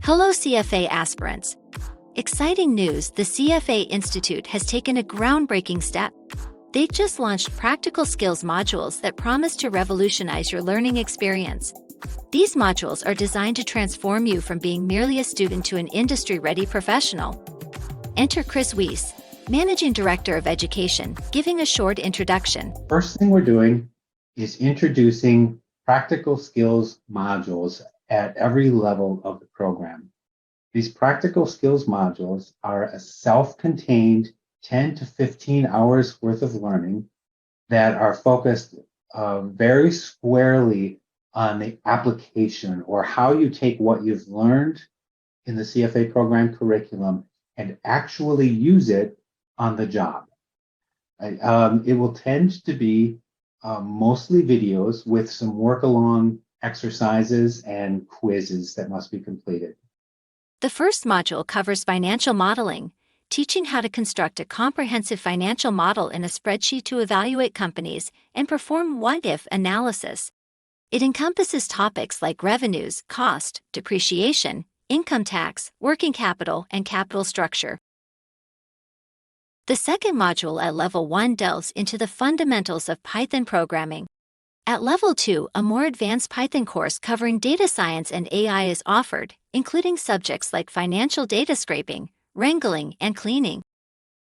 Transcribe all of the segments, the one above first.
Hello CFA aspirants! Exciting news, the CFA Institute has taken a groundbreaking step. They've just launched practical skills modules that promise to revolutionize your learning experience. These modules are designed to transform you from being merely a student to an industry-ready professional. Enter Chris Wiese, Managing Director of Education, giving a short introduction. First thing we're doing is introducing practical skills modules at every level of the program. These practical skills modules are a self-contained 10 to 15 hours worth of learning that are focused very squarely on the application, or how you take what you've learned in the CFA program curriculum and actually use it on the job. It will tend to be mostly videos with some work-along exercises and quizzes that must be completed. The first module covers financial modeling, teaching how to construct a comprehensive financial model in a spreadsheet to evaluate companies and perform what-if analysis. It encompasses topics like revenues, cost, depreciation, income tax, working capital, and capital structure. The second module at Level 1 delves into the fundamentals of Python programming. At Level 2, a more advanced Python course covering data science and AI is offered, including subjects like financial data scraping, wrangling, and cleaning.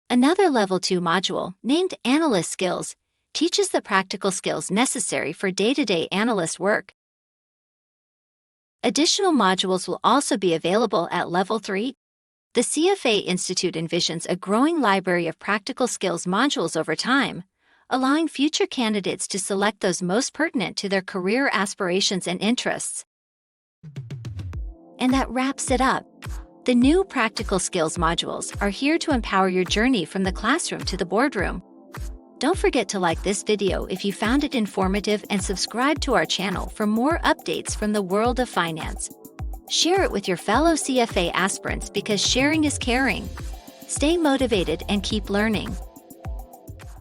Another Level 2 module, named Analyst Skills, teaches the practical skills necessary for day-to-day analyst work. Additional modules will also be available at Level 3. The CFA Institute envisions a growing library of practical skills modules over time, allowing future candidates to select those most pertinent to their career aspirations and interests. And that wraps it up. The new practical skills modules are here to empower your journey from the classroom to the boardroom. Don't forget to like this video if you found it informative and subscribe to our channel for more updates from the world of finance. Share it with your fellow CFA aspirants because sharing is caring. Stay motivated and keep learning.